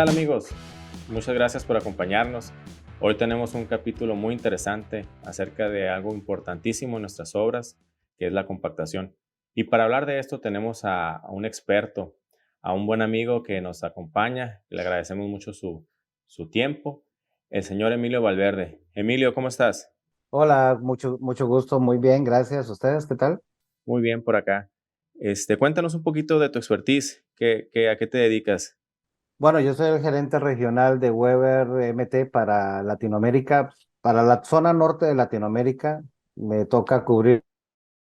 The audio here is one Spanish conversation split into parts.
tal amigos? Muchas gracias por acompañarnos. Hoy tenemos un capítulo muy interesante acerca de algo importantísimo en nuestras obras, que es la compactación. Y para hablar de esto tenemos a un experto, a un buen amigo que nos acompaña. Le agradecemos mucho su tiempo, el señor Emilio Valverde. Emilio, ¿cómo estás? Hola, mucho gusto, muy bien, gracias. ¿Ustedes qué tal? Muy bien por acá. Cuéntanos un poquito de tu expertise. ¿A qué te dedicas? Bueno, yo soy el gerente regional de Weber MT para Latinoamérica, para la zona norte de Latinoamérica. Me toca cubrir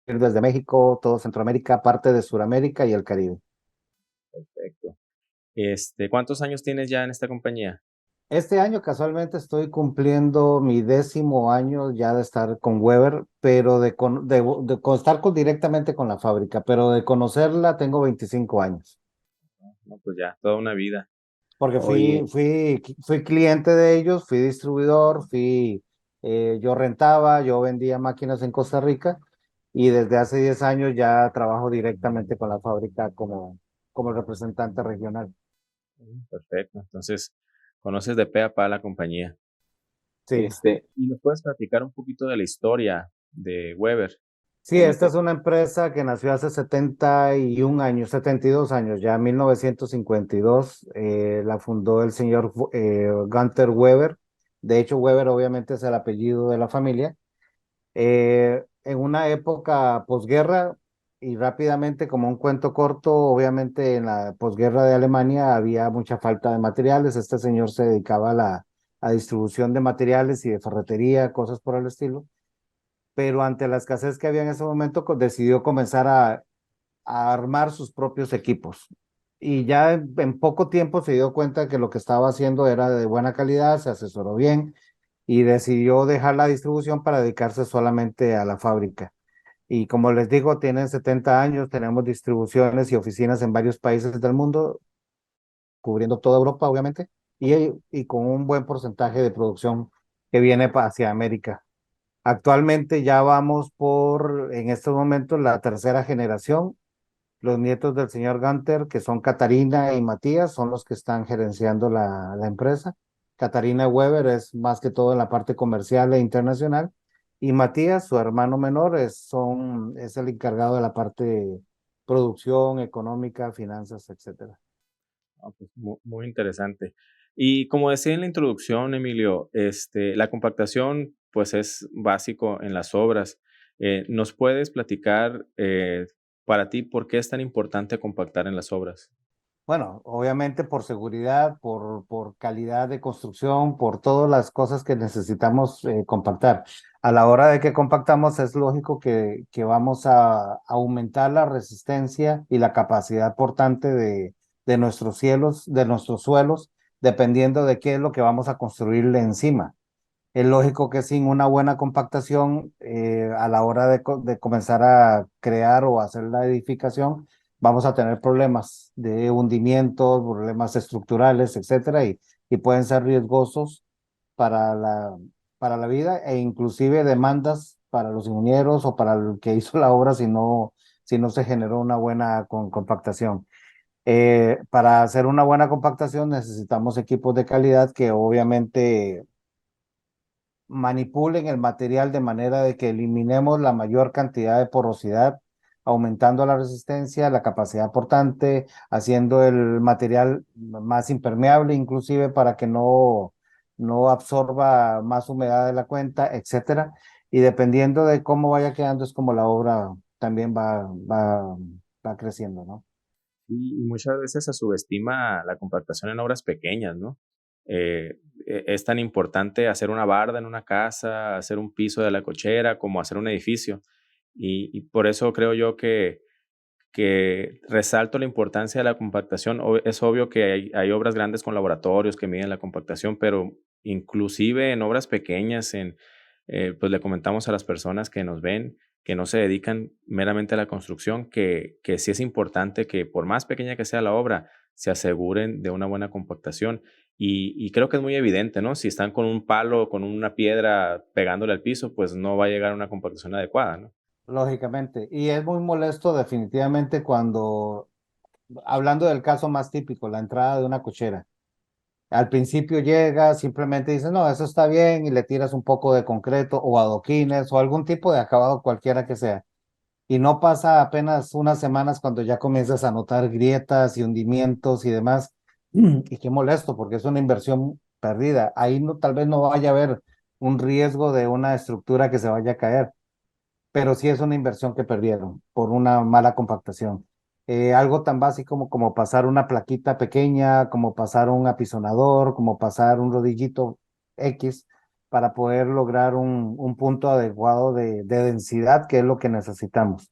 desde México, todo Centroamérica, parte de Sudamérica y el Caribe. Perfecto. ¿Cuántos años tienes ya en esta compañía? Este año casualmente estoy cumpliendo mi 10.º año ya de estar con Weber, pero estar directamente con la fábrica, pero de conocerla tengo 25 años. No, pues ya, toda una vida. Porque Oye, fui cliente de ellos, fui distribuidor, yo rentaba, yo vendía máquinas en Costa Rica y desde hace 10 años ya trabajo directamente con la fábrica como representante regional. perfecto. Entonces, conoces de pe a pa la compañía. Sí, ¿Y nos puedes platicar un poquito de la historia de Weber? sí, ¿Cómo esta te... es una empresa que nació hace 71 años, 72 años, ya en 1952, la fundó el señor Gunther Weber. De hecho, Weber obviamente es el apellido de la familia. En una época posguerra y rápidamente, como un cuento corto, obviamente en la posguerra de Alemania había mucha falta de materiales. Este señor se dedicaba a distribución de materiales y de ferretería, cosas por el estilo. Pero ante la escasez que había en ese momento, decidió comenzar a armar sus propios equipos. Y ya en poco tiempo se dio cuenta que lo que estaba haciendo era de buena calidad, se asesoró bien y decidió dejar la distribución para dedicarse solamente a la fábrica. Y como les digo, tienen 70 años, tenemos distribuciones y oficinas en varios países del mundo, cubriendo toda Europa, obviamente, y con un buen porcentaje de producción que viene hacia América. Actualmente ya vamos en estos momentos, la tercera generación. Los nietos del señor Gunter, que son Catarina y Matías, son los que están gerenciando la empresa. Catarina Weber es más que todo en la parte comercial e internacional. Y Matías, su hermano menor, es el encargado de la parte de producción, económica, finanzas, etcétera. Pues, muy interesante. Y como decía en la introducción, Emilio, la compactación, pues, es básico en las obras. ¿Nos puedes platicar, para ti, por qué es tan importante compactar en las obras? Bueno, obviamente por seguridad, por calidad de construcción, por todas las cosas que necesitamos compactar. A la hora de que compactamos es lógico que vamos a aumentar la resistencia y la capacidad portante de nuestros cielos, de nuestros suelos, dependiendo de qué es lo que vamos a construirle encima. Es lógico que sin una buena compactación, a la hora de comenzar a crear o hacer la edificación, vamos a tener problemas de hundimientos, problemas estructurales, etcétera, y pueden ser riesgosos para para la vida e inclusive demandas para los ingenieros o para el que hizo la obra si no se generó una buena compactación. Para hacer una buena compactación necesitamos equipos de calidad que obviamente manipulen el material de manera de que eliminemos la mayor cantidad de porosidad, aumentando la resistencia, la capacidad portante, haciendo el material más impermeable, inclusive para que no absorba más humedad de la cuenta, etcétera. Y dependiendo de cómo vaya quedando, es como la obra también va creciendo, ¿no? Y muchas veces se subestima la compactación en obras pequeñas, ¿no? Es tan importante hacer una barda en una casa, hacer un piso de la cochera, como hacer un edificio. Y por eso creo yo que resalto la importancia de la compactación. Es obvio que hay obras grandes con laboratorios que miden la compactación, pero inclusive en obras pequeñas, pues le comentamos a las personas que nos ven, que no se dedican meramente a la construcción, que sí es importante que por más pequeña que sea la obra, se aseguren de una buena compactación. Y creo que es muy evidente, ¿no? Si están con un palo o con una piedra pegándole al piso, pues no va a llegar a una compactación adecuada, ¿no? Lógicamente. Y es muy molesto definitivamente hablando del caso más típico, la entrada de una cochera. Al principio llega, simplemente dices, no, eso está bien, y le tiras un poco de concreto o adoquines o algún tipo de acabado cualquiera que sea. Y no pasa apenas unas semanas cuando ya comienzas a notar grietas y hundimientos y demás. Y qué molesto, porque es una inversión perdida. Ahí no, tal vez no vaya a haber un riesgo de una estructura que se vaya a caer, pero sí es una inversión que perdieron por una mala compactación. Algo tan básico como pasar una plaquita pequeña, como pasar un apisonador, como pasar un rodillito X para poder lograr un punto adecuado de densidad, que es lo que necesitamos.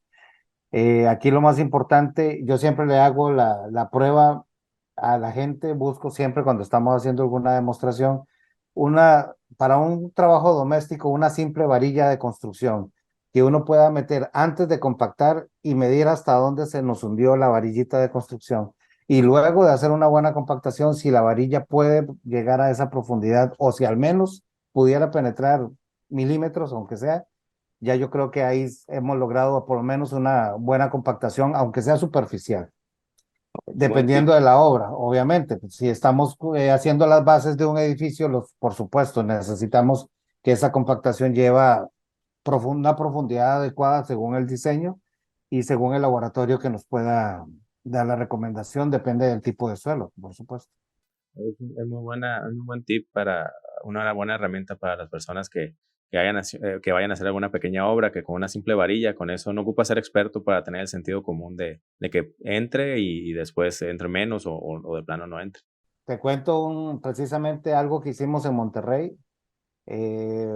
Aquí lo más importante, yo siempre le hago la prueba a la gente, busco siempre cuando estamos haciendo alguna demostración, para un trabajo doméstico, una simple varilla de construcción que uno pueda meter antes de compactar y medir hasta dónde se nos hundió la varillita de construcción. Y luego de hacer una buena compactación, si la varilla puede llegar a esa profundidad o si al menos pudiera penetrar milímetros, aunque sea, ya yo creo que ahí hemos logrado por lo menos una buena compactación, aunque sea superficial, Buen tip. dependiendo de la obra, obviamente. Pues, si estamos haciendo las bases de un edificio, por supuesto, necesitamos que esa compactación lleva una profundidad adecuada según el diseño y según el laboratorio que nos pueda dar la recomendación, depende del tipo de suelo, por supuesto. Es muy buena, es un buen tip para una buena herramienta para las personas que vayan a hacer alguna pequeña obra, que con una simple varilla, con eso no ocupa ser experto para tener el sentido común de que entre y después entre menos o de plano no entre. Te cuento precisamente algo que hicimos en Monterrey. eh,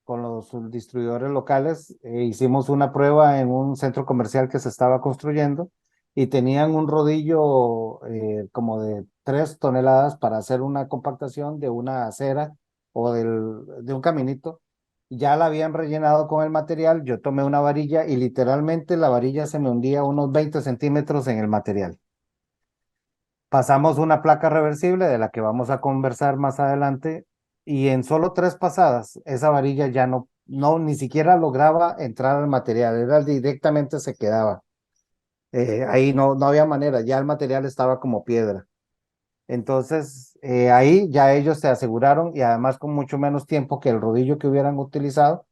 con los distribuidores locales, hicimos una prueba en un centro comercial que se estaba construyendo y tenían un rodillo como de 3 toneladas para hacer una compactación de una acera o de un caminito. Ya la habían rellenado con el material, yo tomé una varilla y literalmente la varilla se me hundía unos 20 centímetros en el material. Pasamos una placa reversible de la que vamos a conversar más adelante y en solo 3 pasadas esa varilla ya ni siquiera lograba entrar al material, era directamente se quedaba. Ahí no había manera, ya el material estaba como piedra. Entonces ahí ya ellos se aseguraron y además con mucho menos tiempo que el rodillo que hubieran utilizado,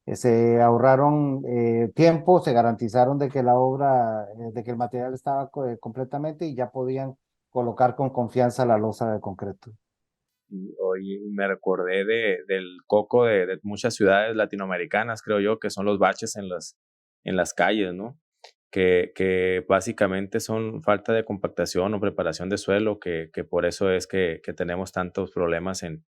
se ahorraron tiempo, se garantizaron de que la obra, de que el material estaba completamente y ya podían colocar con confianza la losa de concreto. Y hoy me recordé del coco de muchas ciudades latinoamericanas, creo yo, que son los baches en las calles, ¿no? Que básicamente son falta de compactación o preparación de suelo, que por eso es que tenemos tantos problemas en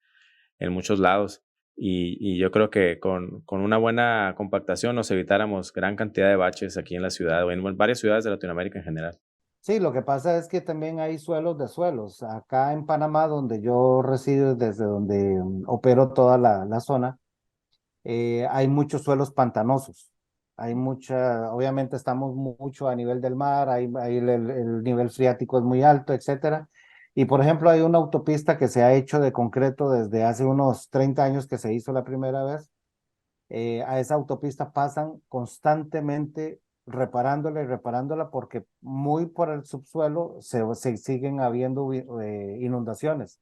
muchos lados. Y yo creo que con una buena compactación nos evitáramos gran cantidad de baches aquí en la ciudad o en varias ciudades de Latinoamérica en general. Sí, lo que pasa es que también hay suelos de suelos. Acá en Panamá, donde yo resido, desde donde opero toda la zona, hay muchos suelos pantanosos. Obviamente estamos mucho a nivel del mar, ahí el nivel freático es muy alto, etcétera. Y por ejemplo, hay una autopista que se ha hecho de concreto desde hace unos 30 años que se hizo la primera vez. A esa autopista pasan constantemente reparándola y reparándola porque muy por el subsuelo se siguen habiendo inundaciones.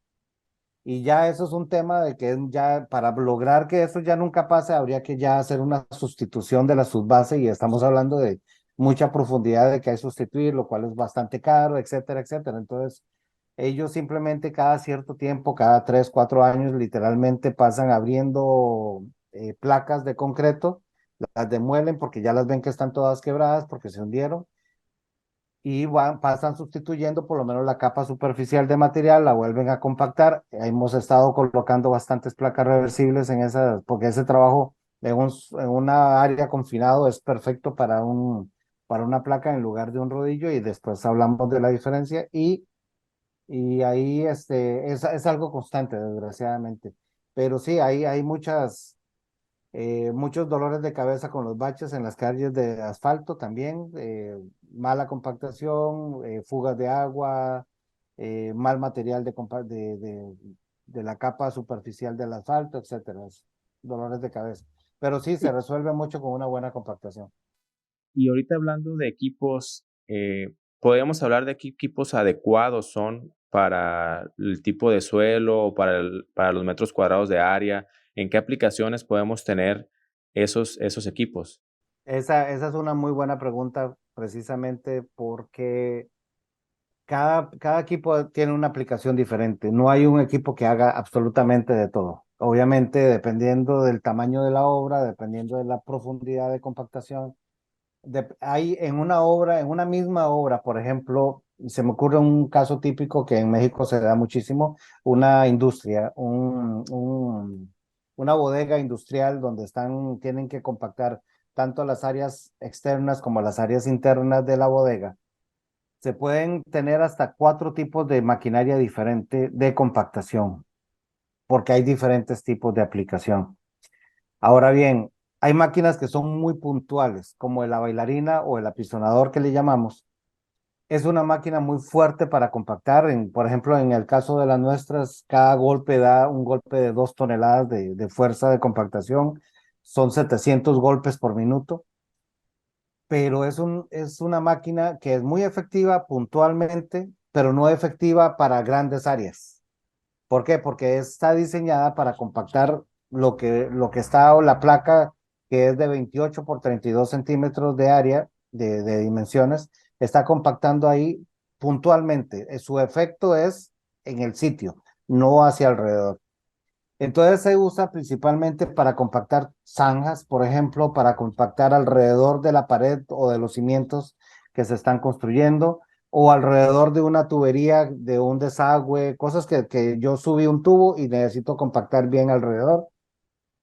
Y ya eso es un tema de que ya para lograr que eso ya nunca pase, habría que ya hacer una sustitución de la subbase y estamos hablando de mucha profundidad de que hay que sustituir, lo cual es bastante caro, etcétera, etcétera. Entonces, ellos simplemente cada cierto tiempo, cada 3, 4 años, literalmente pasan abriendo placas de concreto, las demuelen porque ya las ven que están todas quebradas porque se hundieron y pasan sustituyendo por lo menos la capa superficial de material, la vuelven a compactar. Hemos estado colocando bastantes placas reversibles en esas, porque ese trabajo en una área confinado es perfecto para una placa en lugar de un rodillo y después hablamos de la diferencia y ahí es algo constante, desgraciadamente. Pero sí, hay muchos dolores de cabeza con los baches en las calles de asfalto también, mala compactación, fugas de agua, mal material de la capa superficial del asfalto, etcétera. Dolores de cabeza. Pero sí, se resuelve mucho con una buena compactación. Y ahorita hablando de equipos, podríamos hablar de qué equipos adecuados son para el tipo de suelo, para los metros cuadrados de área? ¿En qué aplicaciones podemos tener esos equipos? Esa es una muy buena pregunta, precisamente porque cada equipo tiene una aplicación diferente. No hay un equipo que haga absolutamente de todo. Obviamente, dependiendo del tamaño de la obra, dependiendo de la profundidad de compactación. Hay en una obra, en una misma obra, por ejemplo, se me ocurre un caso típico que en México se da muchísimo, una industria, una bodega industrial donde tienen que compactar tanto las áreas externas como las áreas internas de la bodega. Se pueden tener hasta 4 tipos de maquinaria diferente de compactación, porque hay diferentes tipos de aplicación. Ahora bien, hay máquinas que son muy puntuales, como la bailarina o el apisonador que le llamamos. Es una máquina muy fuerte para compactar. Por ejemplo, en el caso de las nuestras, cada golpe da un golpe de 2 toneladas de fuerza de compactación. Son 700 golpes por minuto, pero es una máquina que es muy efectiva puntualmente, pero no efectiva para grandes áreas. ¿Por qué? Porque está diseñada para compactar lo que está, o la placa, que es de 28 por 32 centímetros de área, de dimensiones, está compactando ahí puntualmente. Su efecto es en el sitio, no hacia alrededor. Entonces se usa principalmente para compactar zanjas, por ejemplo, para compactar alrededor de la pared o de los cimientos que se están construyendo, o alrededor de una tubería, de un desagüe, cosas que yo subí un tubo y necesito compactar bien alrededor.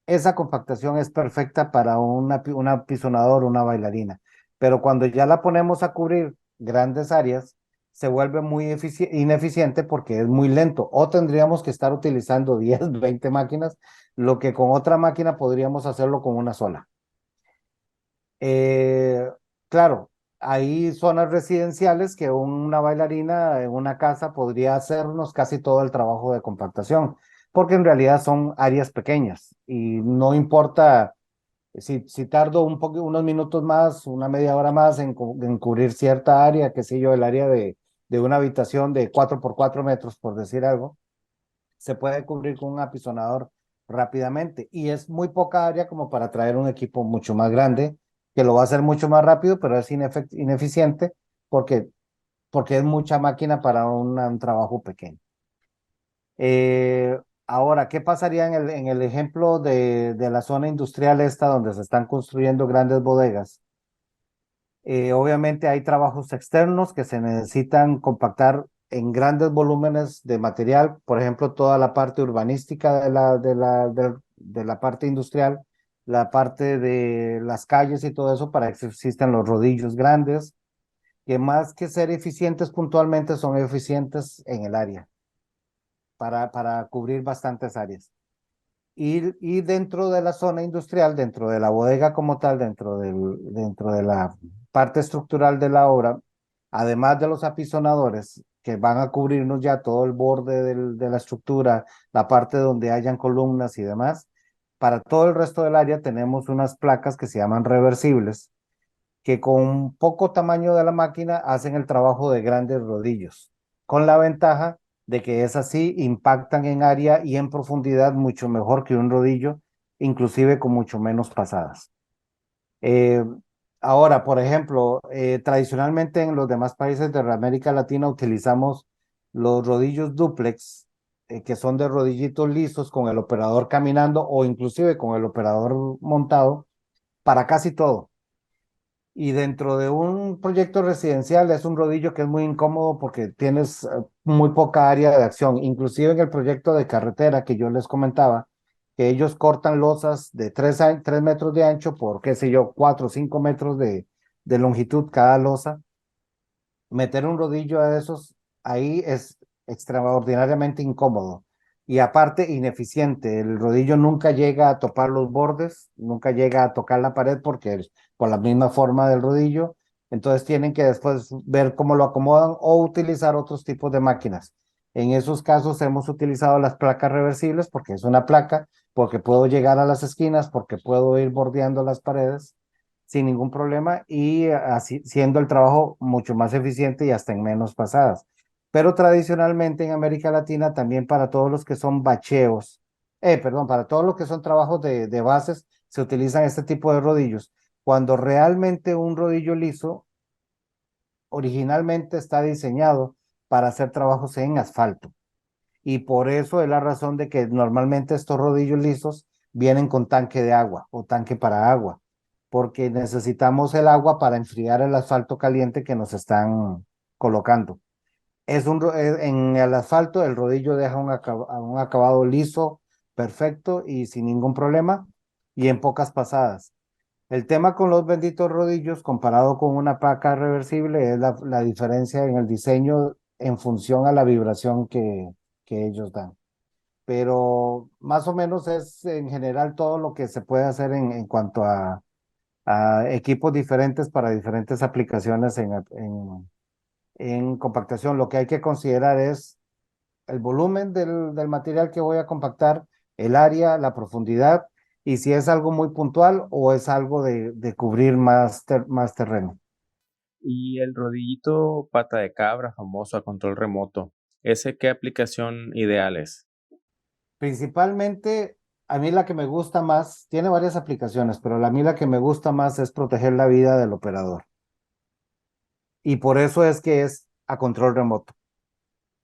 Esa compactación es perfecta para una apisonador, una bailarina. Pero cuando ya la ponemos a cubrir grandes áreas, se vuelve muy ineficiente porque es muy lento. O tendríamos que estar utilizando 10, 20 máquinas, lo que con otra máquina podríamos hacerlo con una sola. Eh, claro, hay zonas residenciales que una bailarina en una casa podría hacernos casi todo el trabajo de compactación, porque en realidad son áreas pequeñas y no importa si tardo unos minutos más, una media hora más en cubrir cierta área, qué sé yo, el área de una habitación de 4 por 4 metros, por decir algo, se puede cubrir con un apisonador rápidamente. Y es muy poca área como para traer un equipo mucho más grande, que lo va a hacer mucho más rápido, pero es ineficiente porque, porque es mucha máquina para un trabajo pequeño. Eh, Ahora, ¿qué pasaría en el ejemplo de la zona industrial esta donde se están construyendo grandes bodegas? Obviamente hay trabajos externos que se necesitan compactar en grandes volúmenes de material, por ejemplo, toda la parte urbanística de la parte industrial, la parte de las calles y todo eso, para que existan los rodillos grandes, que más que ser eficientes puntualmente, son eficientes en el área, para cubrir bastantes áreas. Y dentro de la zona industrial, dentro de la bodega como tal, dentro de la parte estructural de la obra, además de los apisonadores que van a cubrirnos ya todo el borde de la estructura, la parte donde hayan columnas y demás, para todo el resto del área tenemos unas placas que se llaman reversibles, que con poco tamaño de la máquina hacen el trabajo de grandes rodillos, con la ventaja de que es así, impactan en área y en profundidad mucho mejor que un rodillo, inclusive con mucho menos pasadas. Eh, Ahora, por ejemplo, tradicionalmente en los demás países de América Latina utilizamos los rodillos duplex, que son de rodillitos lisos con el operador caminando o inclusive con el operador montado para casi todo. Y dentro de un proyecto residencial es un rodillo que es muy incómodo porque tienes muy poca área de acción. Inclusive en el proyecto de carretera que yo les comentaba, que ellos cortan losas de 3 metros de ancho por, qué sé yo, 4 o 5 metros de longitud cada losa. Meter un rodillo a esos ahí es extraordinariamente incómodo y aparte ineficiente. El rodillo nunca llega a topar los bordes, nunca llega a tocar la pared porque es por la misma forma del rodillo. Entonces tienen que después ver cómo lo acomodan o utilizar otros tipos de máquinas. En esos casos hemos utilizado las placas reversibles porque es una placa, porque puedo llegar a las esquinas, porque puedo ir bordeando las paredes sin ningún problema y así siendo el trabajo mucho más eficiente y hasta en menos pasadas. pero tradicionalmente en América Latina también para todos los que son bacheos, perdón, para todos los que son trabajos de bases, se utilizan este tipo de rodillos. Cuando realmente un rodillo liso originalmente está diseñado para hacer trabajos en asfalto. Y por eso es la razón de que normalmente estos rodillos lisos vienen con tanque de agua o tanque para agua, porque necesitamos el agua para enfriar el asfalto caliente que nos están colocando. En el asfalto el rodillo deja un acabado liso, perfecto y sin ningún problema y en pocas pasadas. El tema con los benditos rodillos comparado con una paca reversible es la diferencia en el diseño en función a la vibración que ellos dan. Pero más o menos es en general todo lo que se puede hacer en cuanto a equipos diferentes para diferentes aplicaciones en compactación. Lo que hay que considerar es el volumen del material que voy a compactar, el área, la profundidad y si es algo muy puntual o es algo de cubrir más terreno. Y el rodillito pata de cabra famoso a control remoto, ¿ese qué aplicación ideal es? Principalmente, a mí la que me gusta más, tiene varias aplicaciones, pero a mí la que me gusta más es proteger la vida del operador. Y por eso es que es a control remoto.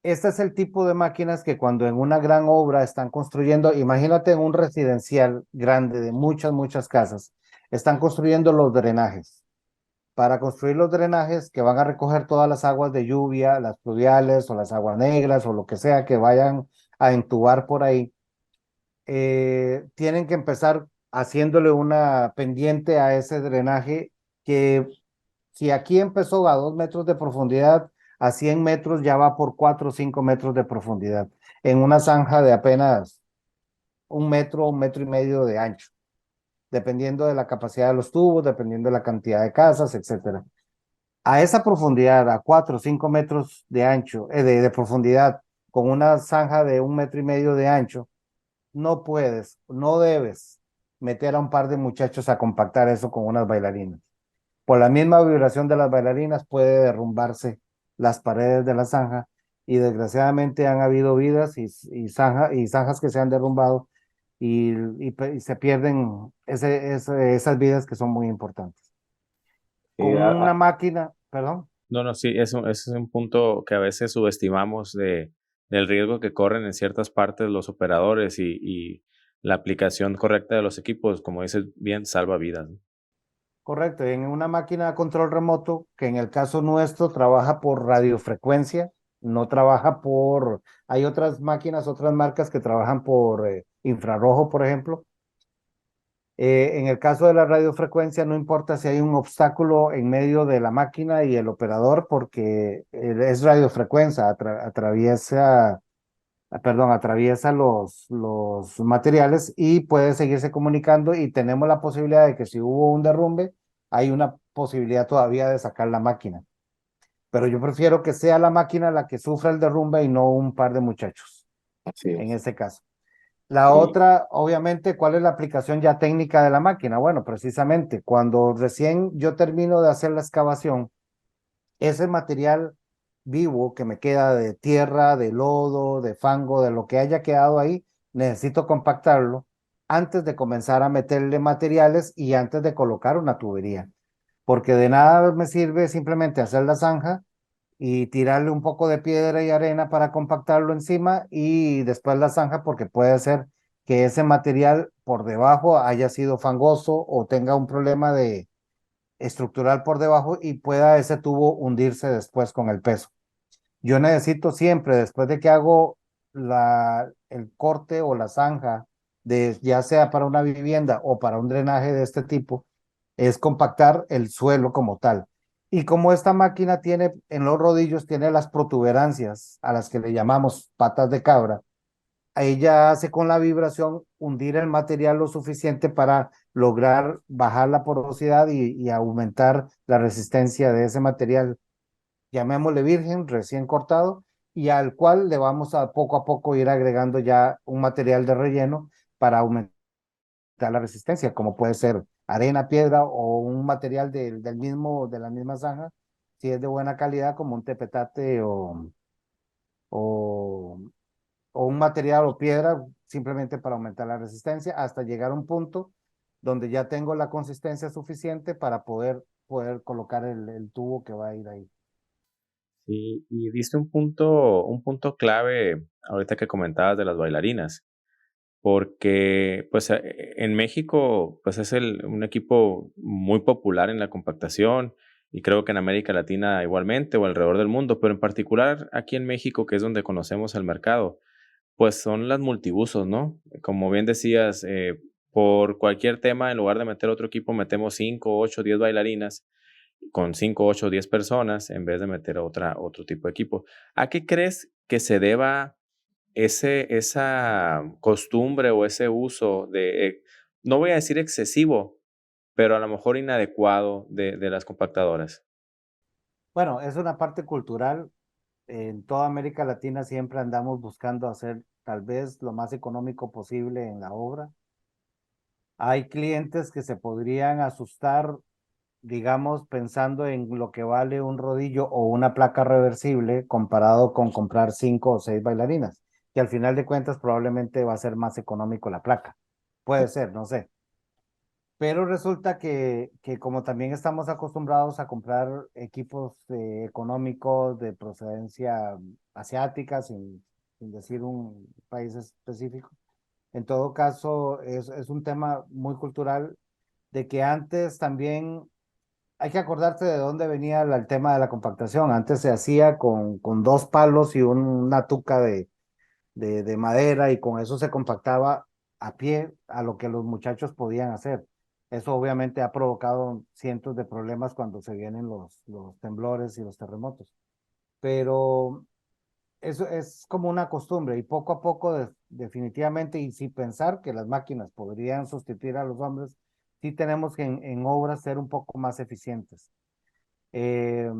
Este es el tipo de máquinas que cuando en una gran obra están construyendo, imagínate en un residencial grande de muchas casas, están construyendo los drenajes. Para construir los drenajes que van a recoger todas las aguas de lluvia, las pluviales o las aguas negras o lo que sea que vayan a entubar por ahí, tienen que empezar haciéndole una pendiente a ese drenaje que si aquí empezó a 2 metros de profundidad, a 100 metros ya va por 4 o 5 metros de profundidad, en una zanja de apenas 1 metro, 1 metro y medio de ancho, dependiendo de la capacidad de los tubos, dependiendo de la cantidad de casas, etcétera. A esa profundidad, a 4 o 5 metros de ancho, de profundidad, con una zanja de 1 metro y medio de ancho, no puedes, no debes meter a un par de muchachos a compactar eso con unas bailarinas. Por la misma vibración de las bailarinas puede derrumbarse las paredes de la zanja y desgraciadamente han habido vidas y zanjas que se han derrumbado y se pierden esas vidas que son muy importantes. Con Sí, una máquina, perdón. no, no, sí, eso es un punto que a veces subestimamos del riesgo que corren en ciertas partes los operadores y la aplicación correcta de los equipos, como dices bien, salva vidas, ¿no? Correcto, en una máquina a control remoto, que en el caso nuestro trabaja por radiofrecuencia, no trabaja hay otras máquinas, otras marcas que trabajan por infrarrojo, por ejemplo. En el caso de la radiofrecuencia, no importa si hay un obstáculo en medio de la máquina y el operador, porque es radiofrecuencia, atraviesa los materiales y puede seguirse comunicando y tenemos la posibilidad de que si hubo un derrumbe, hay una posibilidad todavía de sacar la máquina. Pero yo prefiero que sea la máquina la que sufra el derrumbe y no un par de muchachos, Así en es. ese caso. La Sí. otra, obviamente, ¿cuál es la aplicación ya técnica de la máquina? Bueno, precisamente cuando recién yo termino de hacer la excavación, ese material vivo que me queda de tierra, de lodo, de fango, de lo que haya quedado ahí, necesito compactarlo antes de comenzar a meterle materiales y antes de colocar una tubería, porque de nada me sirve simplemente hacer la zanja y tirarle un poco de piedra y arena para compactarlo encima y después la zanja porque puede ser que ese material por debajo haya sido fangoso o tenga un problema de estructural por debajo y pueda ese tubo hundirse después con el peso. Yo necesito siempre, después de que hago el corte o la zanja, ya sea para una vivienda o para un drenaje de este tipo, es compactar el suelo como tal. Y como esta máquina tiene en los rodillos, tiene las protuberancias a las que le llamamos patas de cabra, ella hace con la vibración hundir el material lo suficiente para lograr bajar la porosidad y aumentar la resistencia de ese material, llamémosle virgen, recién cortado, y al cual le vamos a poco ir agregando ya un material de relleno para aumentar la resistencia, como puede ser arena, piedra o un material de la misma zanja, si es de buena calidad, como un tepetate o, o un material o piedra simplemente para aumentar la resistencia hasta llegar a un punto donde ya tengo la consistencia suficiente para poder colocar el tubo que va a ir ahí. Sí, y diste un punto clave ahorita que comentabas de las bailarinas, porque pues en México pues es un equipo muy popular en la compactación y creo que en América Latina igualmente o alrededor del mundo, pero en particular aquí en México, que es donde conocemos el mercado, pues son las multiusos, ¿no? Como bien decías, por cualquier tema, en lugar de meter otro equipo, metemos 5, 8, 10 bailarinas con 5, 8, 10 personas en vez de meter otro tipo de equipo. ¿A qué crees que se deba esa costumbre o ese uso no voy a decir excesivo, pero a lo mejor inadecuado de las compactadoras? Bueno, es una parte cultural. En toda América Latina siempre andamos buscando hacer tal vez lo más económico posible en la obra. Hay clientes que se podrían asustar, digamos, pensando en lo que vale un rodillo o una placa reversible comparado con comprar 5 o 6 bailarinas, que al final de cuentas probablemente va a ser más económico la placa. Puede ser, no sé. Pero resulta que como también estamos acostumbrados a comprar equipos económicos de procedencia asiática, sin decir un país específico, en todo caso es un tema muy cultural de que antes también hay que acordarse de dónde venía el tema de la compactación. Antes se hacía con 2 palos y una tuca de madera y con eso se compactaba a pie a lo que los muchachos podían hacer. Eso obviamente ha provocado cientos de problemas cuando se vienen los temblores y los terremotos. Pero eso es como una costumbre y poco a poco definitivamente y sin pensar que las máquinas podrían sustituir a los hombres, sí tenemos que en obras ser un poco más eficientes. Eh,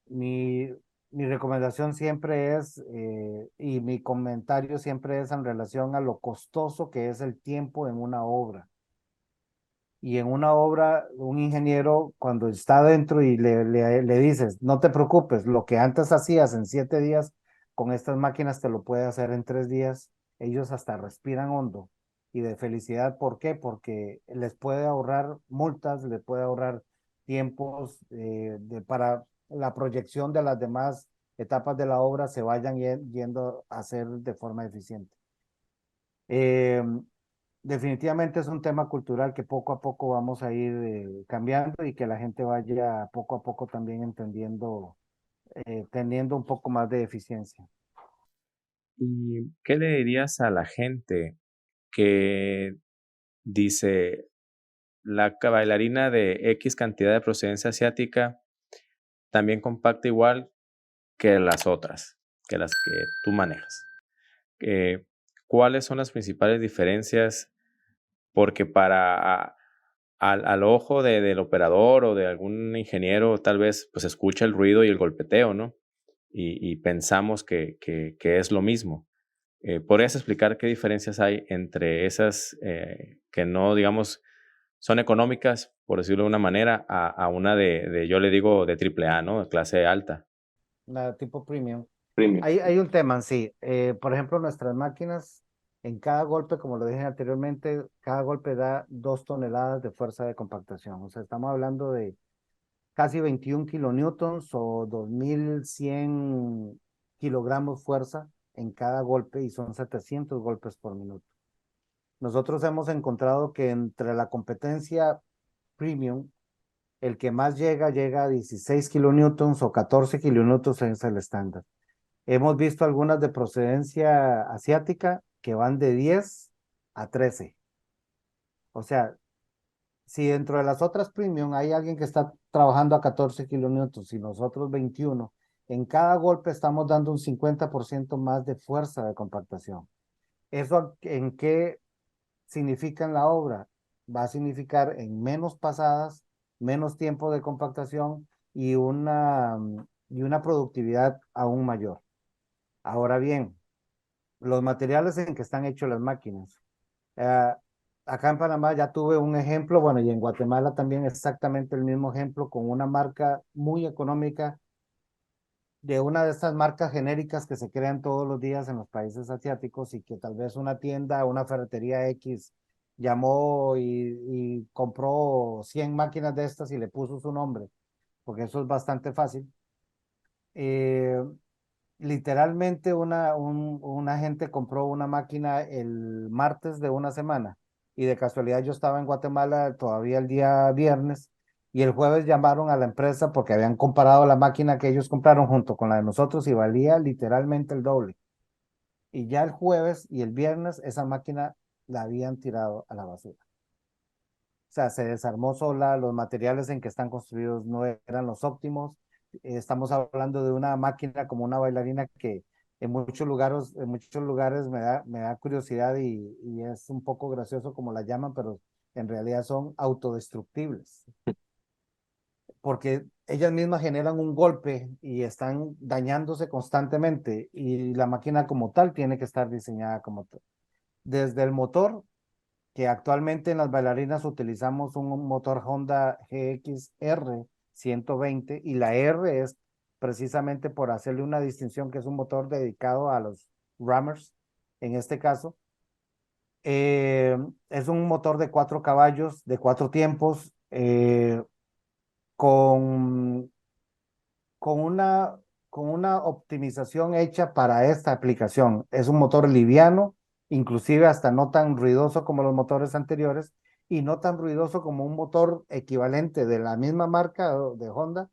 mi, mi recomendación siempre es, y mi comentario siempre es en relación a lo costoso que es el tiempo en una obra. Y en una obra, un ingeniero, cuando está dentro y le dices, no te preocupes, lo que antes hacías en 7 días, con estas máquinas te lo puede hacer en 3 días, ellos hasta respiran hondo y de felicidad. ¿Por qué? Porque les puede ahorrar multas, les puede ahorrar tiempos para la proyección de las demás etapas de la obra se vayan yendo a hacer de forma eficiente. Eh, Definitivamente es un tema cultural que poco a poco vamos a ir cambiando y que la gente vaya poco a poco también entendiendo, teniendo un poco más de eficiencia. ¿Y qué le dirías a la gente que dice, bailarina de X cantidad de procedencia asiática también compacta igual que las otras, que las que tú manejas? Eh, ¿Cuáles son las principales diferencias? Porque al ojo del operador o de algún ingeniero, tal vez, pues, escucha el ruido y el golpeteo, ¿no? Y pensamos que es lo mismo. ¿Podrías explicar qué diferencias hay entre esas, que no, digamos, son económicas, por decirlo de una manera, a una yo le digo, de triple A, ¿no? De clase alta. La tipo premium. Premium. Hay un tema, sí. Por ejemplo, nuestras máquinas, en cada golpe, como lo dije anteriormente, cada golpe da 2 toneladas de fuerza de compactación. O sea, estamos hablando de casi 21 kilonewtons o 2100 kilogramos fuerza en cada golpe y son 700 golpes por minuto. Nosotros hemos encontrado que entre la competencia premium, el que más llega a 16 kilonewtons o 14 kilonewtons es el estándar. Hemos visto algunas de procedencia asiática que van de 10 a 13. O sea, si dentro de las otras premium hay alguien que está trabajando a 14 kilonewtons y nosotros 21, en cada golpe estamos dando un 50% más de fuerza de compactación. ¿Eso en qué significa en la obra? Va a significar en menos pasadas, menos tiempo de compactación y una productividad aún mayor. Ahora bien, los materiales en que están hechos las máquinas. Eh, Acá en Panamá ya tuve un ejemplo, bueno, y en Guatemala también exactamente el mismo ejemplo con una marca muy económica de una de estas marcas genéricas que se crean todos los días en los países asiáticos y que tal vez una tienda, una ferretería X llamó y compró 100 máquinas de estas y le puso su nombre, porque eso es bastante fácil. Eh, Literalmente una gente compró una máquina el martes de una semana y de casualidad yo estaba en Guatemala todavía el día viernes y el jueves llamaron a la empresa porque habían comparado la máquina que ellos compraron junto con la de nosotros y valía literalmente el doble. Y ya el jueves y el viernes esa máquina la habían tirado a la basura. O sea, se desarmó sola, los materiales en que están construidos no eran los óptimos. Estamos hablando de una máquina como una bailarina que en muchos lugares me da curiosidad y es un poco gracioso como la llaman, pero en realidad son autodestructibles, porque ellas mismas generan un golpe y están dañándose constantemente y la máquina como tal tiene que estar diseñada como tal. Desde el motor que actualmente en las bailarinas utilizamos un motor Honda GX-R 120 y la R es precisamente por hacerle una distinción que es un motor dedicado a los rammers, en este caso. Es un motor de 4 caballos, de 4 tiempos, con con una, con una optimización hecha para esta aplicación. Es un motor liviano, inclusive hasta no tan ruidoso como los motores anteriores y no tan ruidoso como un motor equivalente de la misma marca de Honda,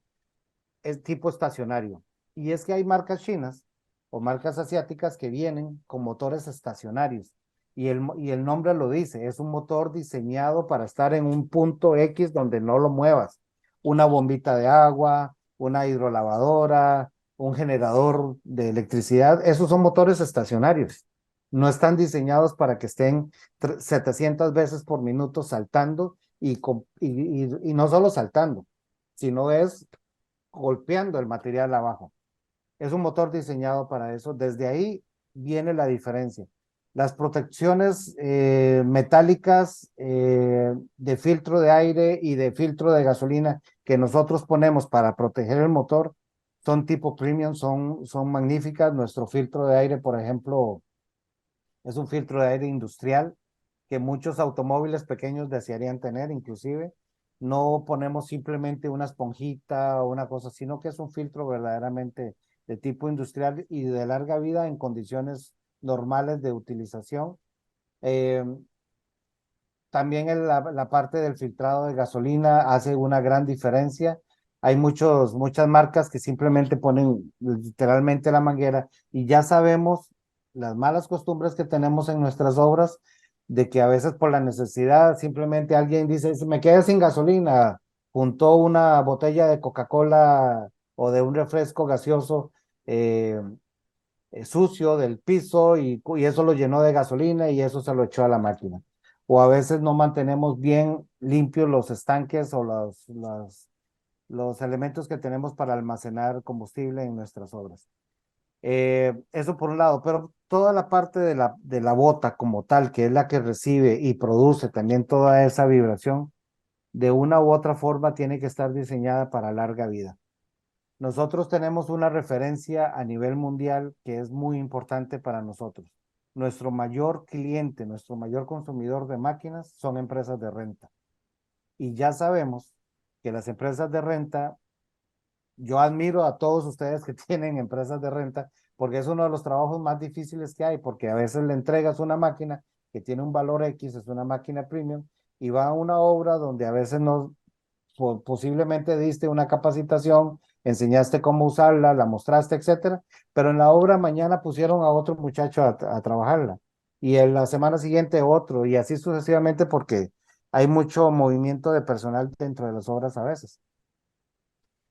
es tipo estacionario. Y es que hay marcas chinas o marcas asiáticas que vienen con motores estacionarios. Y el nombre lo dice, es un motor diseñado para estar en un punto X donde no lo muevas. Una bombita de agua, una hidrolavadora, un generador de electricidad, esos son motores estacionarios. No están diseñados para que estén 700 veces por minuto saltando y no solo saltando, sino es golpeando el material abajo. Es un motor diseñado para eso. Desde ahí viene la diferencia. Las protecciones metálicas de filtro de aire y de filtro de gasolina que nosotros ponemos para proteger el motor son tipo premium, son magníficas. Nuestro filtro de aire, por ejemplo, es un filtro de aire industrial que muchos automóviles pequeños desearían tener, inclusive. No ponemos simplemente una esponjita o una cosa, sino que es un filtro verdaderamente de tipo industrial y de larga vida en condiciones normales de utilización. Eh, También la parte del filtrado de gasolina hace una gran diferencia. Hay muchas marcas que simplemente ponen literalmente la manguera y ya sabemos las malas costumbres que tenemos en nuestras obras de que a veces por la necesidad simplemente alguien dice, me quedé sin gasolina, juntó una botella de Coca-Cola o de un refresco gaseoso eh, sucio del piso y eso lo llenó de gasolina y eso se lo echó a la máquina. O a veces no mantenemos bien limpios los estanques o los elementos que tenemos para almacenar combustible en nuestras obras. Eso por un lado, pero toda la parte de la bota como tal, que es la que recibe y produce también toda esa vibración, de una u otra forma tiene que estar diseñada para larga vida. Nosotros tenemos una referencia a nivel mundial que es muy importante para nosotros. Nuestro mayor cliente, nuestro mayor consumidor de máquinas son empresas de renta. Y ya sabemos que las empresas de renta, yo admiro a todos ustedes que tienen empresas de renta, porque es uno de los trabajos más difíciles que hay, porque a veces le entregas una máquina que tiene un valor X, es una máquina premium, y va a una obra donde a veces no, posiblemente diste una capacitación, enseñaste cómo usarla, la mostraste, etcétera, pero en la obra mañana pusieron a otro muchacho a trabajarla y en la semana siguiente otro y así sucesivamente porque hay mucho movimiento de personal dentro de las obras a veces.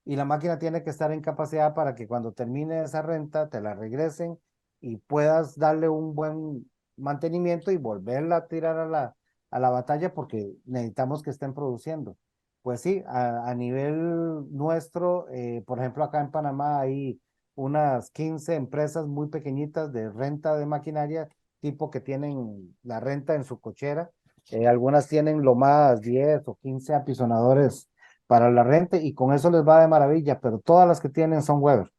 Y la máquina tiene que estar en capacidad para que cuando termine esa renta te la regresen y puedas darle un buen mantenimiento y volverla a tirar a la batalla porque necesitamos que estén produciendo. Pues sí, a nivel nuestro, por ejemplo, acá en Panamá hay unas 15 empresas muy pequeñitas de renta de maquinaria, tipo que tienen la renta en su cochera. Algunas tienen lo más 10 o 15 apisonadores para la renta y con eso les va de maravilla, pero todas las que tienen son Weber.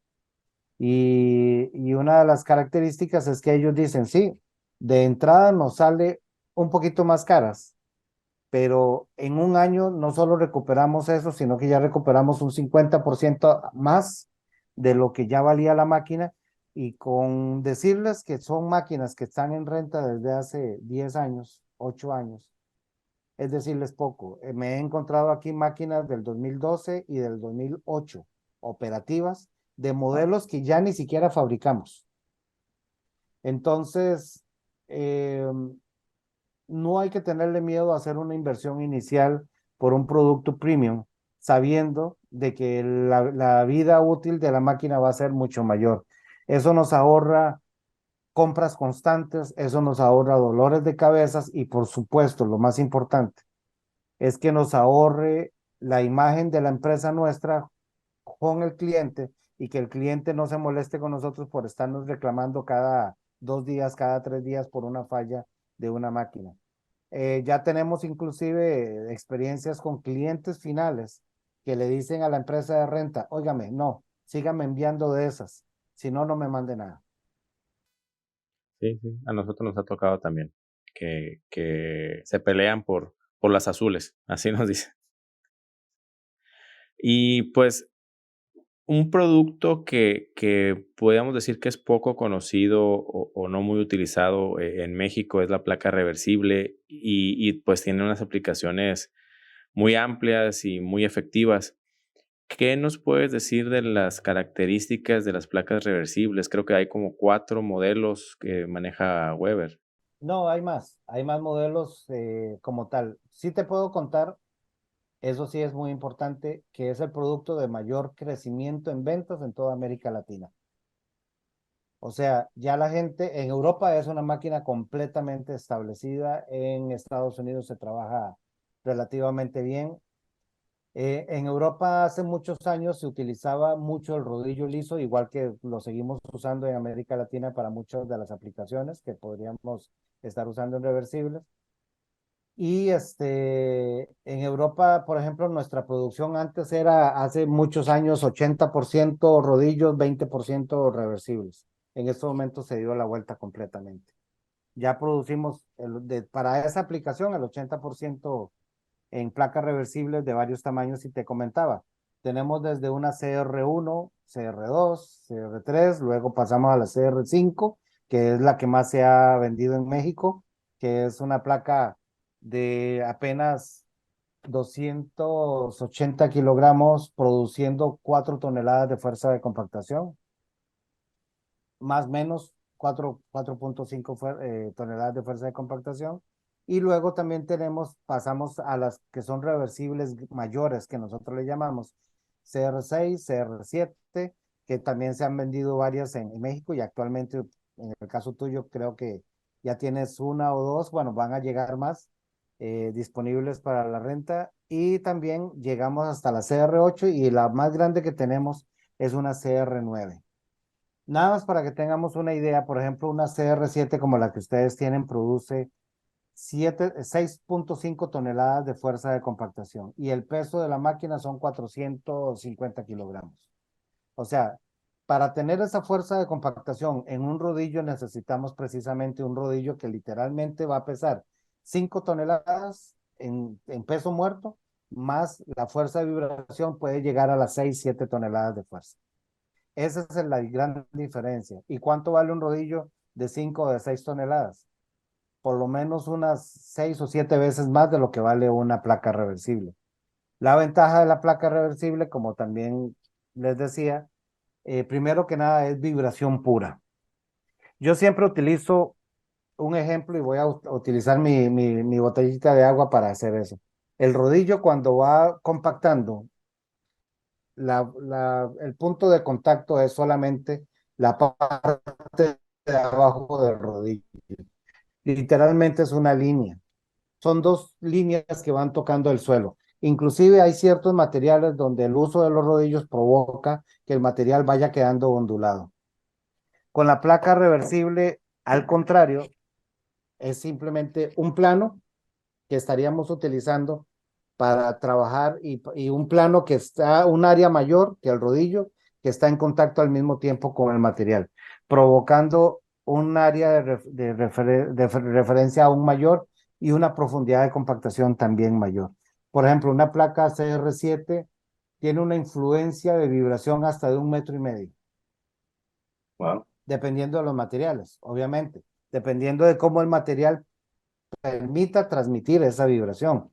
Y una de las características es que ellos dicen, sí, de entrada nos sale un poquito más caras, pero en un año no solo recuperamos eso, sino que ya recuperamos un 50% más de lo que ya valía la máquina. Y con decirles que son máquinas que están en renta desde hace 10 años, 8 años, es decirles poco. Me he encontrado aquí máquinas del 2012 y del 2008 operativas de modelos que ya ni siquiera fabricamos. Entonces, eh, no hay que tenerle miedo a hacer una inversión inicial por un producto premium, sabiendo de que la vida útil de la máquina va a ser mucho mayor. Eso nos ahorra compras constantes, eso nos ahorra dolores de cabezas y por supuesto, lo más importante es que nos ahorre la imagen de la empresa nuestra con el cliente y que el cliente no se moleste con nosotros por estarnos reclamando cada 2 días, cada 3 días por una falla de una máquina. Ya tenemos inclusive experiencias con clientes finales que le dicen a la empresa de renta, óigame, no, sígame enviando de esas, si no, no me mande nada. Sí, sí, a nosotros nos ha tocado también que se pelean por las azules, así nos dicen. Y pues un producto que podríamos decir que es poco conocido o no muy utilizado en México es la placa reversible pues tiene unas aplicaciones muy amplias y muy efectivas. ¿Qué nos puedes decir de las características de las placas reversibles? Creo que hay como 4 modelos que maneja Weber. No, hay más modelos como tal. Sí te puedo contar, eso sí es muy importante, que es el producto de mayor crecimiento en ventas en toda América Latina. O sea, ya la gente en Europa es una máquina completamente establecida, en Estados Unidos se trabaja relativamente bien. En Europa hace muchos años se utilizaba mucho el rodillo liso, igual que lo seguimos usando en América Latina para muchas de las aplicaciones que podríamos estar usando en reversibles. Y en Europa, por ejemplo, nuestra producción antes era hace muchos años 80% rodillos, 20% reversibles. En estos momentos se dio la vuelta completamente. Ya producimos para esa aplicación el 80% en placas reversibles de varios tamaños y te comentaba. Tenemos desde una CR1, CR2, CR3, luego pasamos a la CR5, que es la que más se ha vendido en México, que es una placa de apenas 280 kilogramos, produciendo 4 toneladas de fuerza de compactación, más o menos 4.5 toneladas de fuerza de compactación. Y luego también pasamos a las que son reversibles mayores, que nosotros le llamamos CR6, CR7, que también se han vendido varias en México y actualmente, en el caso tuyo, creo que ya tienes una o dos, bueno, van a llegar más disponibles para la renta. Y también llegamos hasta la CR8 y la más grande que tenemos es una CR9. Nada más para que tengamos una idea, por ejemplo, una CR7 como la que ustedes tienen produce 6.5 toneladas de fuerza de compactación y el peso de la máquina son 450 kilogramos. O sea, para tener esa fuerza de compactación en un rodillo necesitamos precisamente un rodillo que literalmente va a pesar 5 toneladas en peso muerto, más la fuerza de vibración puede llegar a las 6, 7 toneladas de fuerza. Esa es la gran diferencia. ¿Y cuánto vale un rodillo de 5 o de 6 toneladas? Por lo menos unas 6 o 7 veces más de lo que vale una placa reversible. La ventaja de la placa reversible, como también les decía, primero que nada es vibración pura. Yo siempre utilizo un ejemplo y voy a utilizar mi botellita de agua para hacer eso. El rodillo cuando va compactando, el punto de contacto es solamente la parte de abajo del rodillo. Literalmente es una línea. Son dos líneas que van tocando el suelo. Inclusive hay ciertos materiales donde el uso de los rodillos provoca que el material vaya quedando ondulado. Con la placa reversible, al contrario, es simplemente un plano que estaríamos utilizando para trabajar y un plano que está un área mayor que el rodillo que está en contacto al mismo tiempo con el material, provocando un área de referencia aún mayor y una profundidad de compactación también mayor. Por ejemplo, una placa CR7 tiene una influencia de vibración hasta de 1,5 metros, Wow. dependiendo de los materiales, obviamente, dependiendo de cómo el material permita transmitir esa vibración.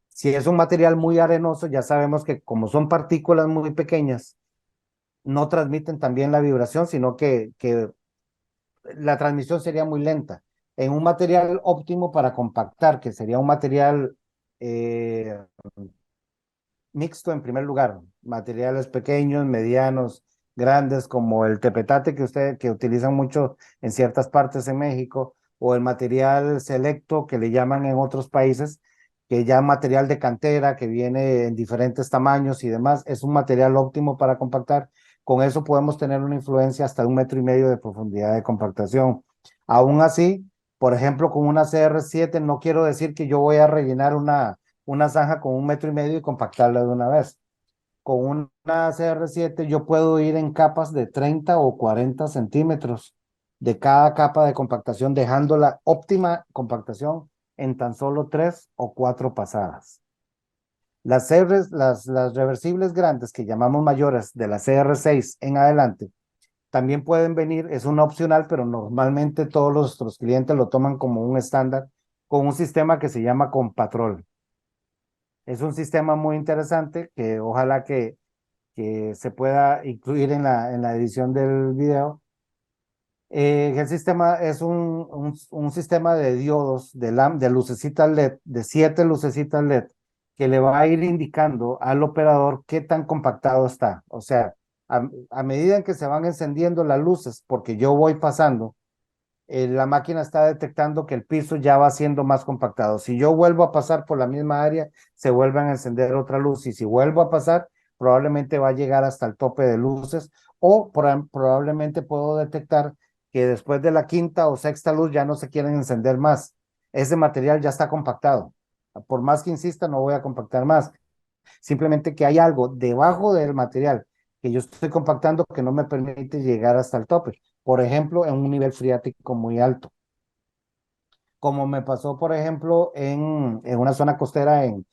Si es un material muy arenoso, ya sabemos que como son partículas muy pequeñas, no transmiten también la vibración, sino que la transmisión sería muy lenta. En un material óptimo para compactar, que sería un material eh, mixto en primer lugar, materiales pequeños, medianos, grandes, como el tepetate que utilizan mucho en ciertas partes de México, o el material selecto que le llaman en otros países, que ya material de cantera, que viene en diferentes tamaños y demás, es un material óptimo para compactar. Con eso podemos tener una influencia hasta 1,5 metros de profundidad de compactación. Aún así, por ejemplo, con una CR7, no quiero decir que yo voy a rellenar una zanja con 1,5 metros y compactarla de una vez. Con una CR7 yo puedo ir en capas de 30 o 40 centímetros de cada capa de compactación, dejando la óptima compactación en tan solo 3 o 4 pasadas. Las reversibles grandes que llamamos mayores de la CR6 en adelante también pueden venir, es una opcional, pero normalmente todos nuestros clientes lo toman como un estándar con un sistema que se llama Compatrol. Es un sistema muy interesante que ojalá que se pueda incluir en la edición del video. El sistema es un sistema de diodos, de lucecitas LED, de 7 lucecitas LED, que le va a ir indicando al operador qué tan compactado está. O sea, a medida en que se van encendiendo las luces, porque yo voy pasando, la máquina está detectando que el piso ya va siendo más compactado. Si yo vuelvo a pasar por la misma área, se vuelve a encender otra luz y si vuelvo a pasar, probablemente va a llegar hasta el tope de luces o probablemente puedo detectar que después de la quinta o sexta luz ya no se quieren encender más. Ese material ya está compactado. Por más que insista, no voy a compactar más. Simplemente que hay algo debajo del material que yo estoy compactando que no me permite llegar hasta el tope. Por ejemplo, en un nivel freático muy alto. Como me pasó, por ejemplo, en una zona costera en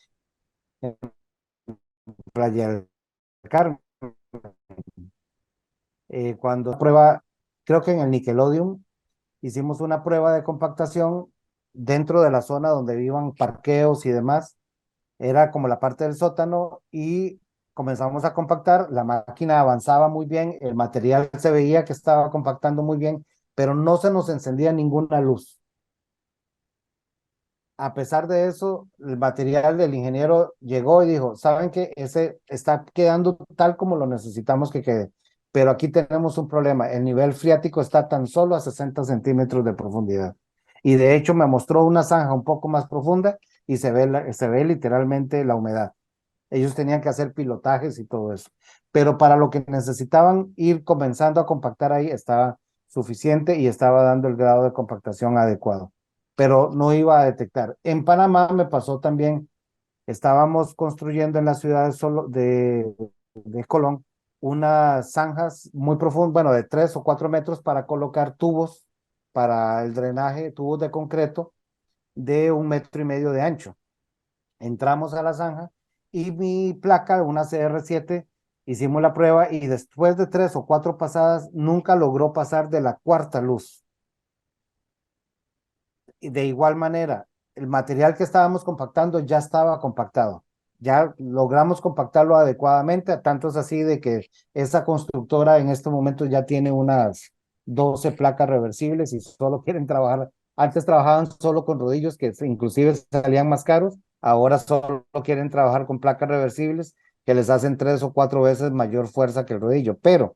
Playa del Carmen. Cuando prueba, creo que en el Nickelodeon, hicimos una prueba de compactación dentro de la zona donde vivan parqueos y demás. Era como la parte del sótano y comenzamos a compactar, la máquina avanzaba muy bien, el material se veía que estaba compactando muy bien, pero no se nos encendía ninguna luz. A pesar de eso, el material del ingeniero llegó y dijo, ¿saben qué? Ese está quedando tal como lo necesitamos que quede, pero aquí tenemos un problema, el nivel freático está tan solo a 60 centímetros de profundidad. Y de hecho me mostró una zanja un poco más profunda y se ve literalmente la humedad. Ellos tenían que hacer pilotajes y todo eso. Pero para lo que necesitaban ir comenzando a compactar ahí estaba suficiente y estaba dando el grado de compactación adecuado. Pero no iba a detectar. En Panamá me pasó también, estábamos construyendo en la ciudad de Colón unas zanjas muy profundas, bueno, de 3 o 4 metros para colocar tubos para el drenaje, tubos de concreto de 1,5 metros de ancho. Entramos a la zanja y mi placa, una CR7, hicimos la prueba y después de 3 o 4 pasadas nunca logró pasar de la cuarta luz. Y de igual manera, el material que estábamos compactando ya estaba compactado. Ya logramos compactarlo adecuadamente, tanto es así de que esa constructora en este momento ya tiene unas 12 placas reversibles y solo quieren trabajar. Antes trabajaban solo con rodillos que inclusive salían más caros, ahora solo quieren trabajar con placas reversibles que les hacen 3 o 4 veces mayor fuerza que el rodillo. Pero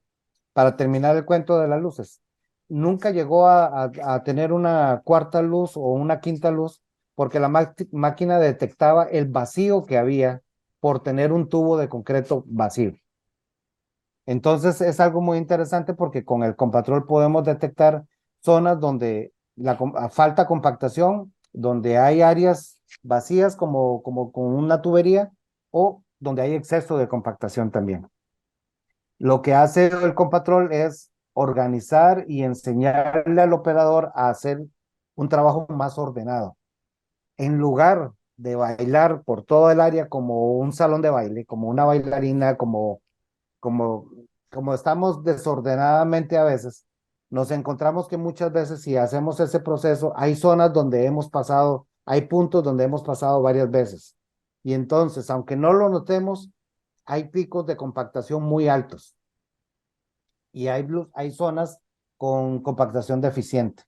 para terminar el cuento de las luces, nunca llegó a tener una cuarta luz o una quinta luz porque la máquina detectaba el vacío que había por tener un tubo de concreto vacío. Entonces es algo muy interesante porque con el Compatrol podemos detectar zonas donde falta compactación, donde hay áreas vacías como con una tubería o donde hay exceso de compactación también. Lo que hace el Compatrol es organizar y enseñarle al operador a hacer un trabajo más ordenado. En lugar de bailar por todo el área como un salón de baile, como una bailarina, como, como estamos desordenadamente a veces, nos encontramos que muchas veces si hacemos ese proceso, hay zonas donde hemos pasado, hay puntos donde hemos pasado varias veces. Y entonces, aunque no lo notemos, hay picos de compactación muy altos y hay zonas con compactación deficiente.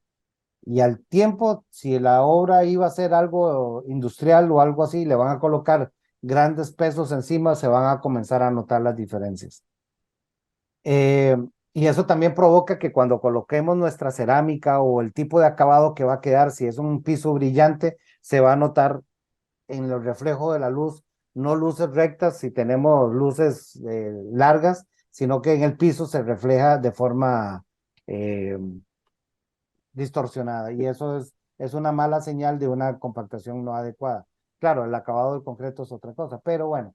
Y al tiempo, si la obra iba a ser algo industrial o algo así, le van a colocar grandes pesos encima, se van a comenzar a notar las diferencias. Eh, y eso también provoca que cuando coloquemos nuestra cerámica o el tipo de acabado que va a quedar, si es un piso brillante, se va a notar en el reflejo de la luz, no luces rectas si tenemos luces largas, sino que en el piso se refleja de forma eh, distorsionada y eso es una mala señal de una compactación no adecuada. Claro, el acabado del concreto es otra cosa, pero bueno,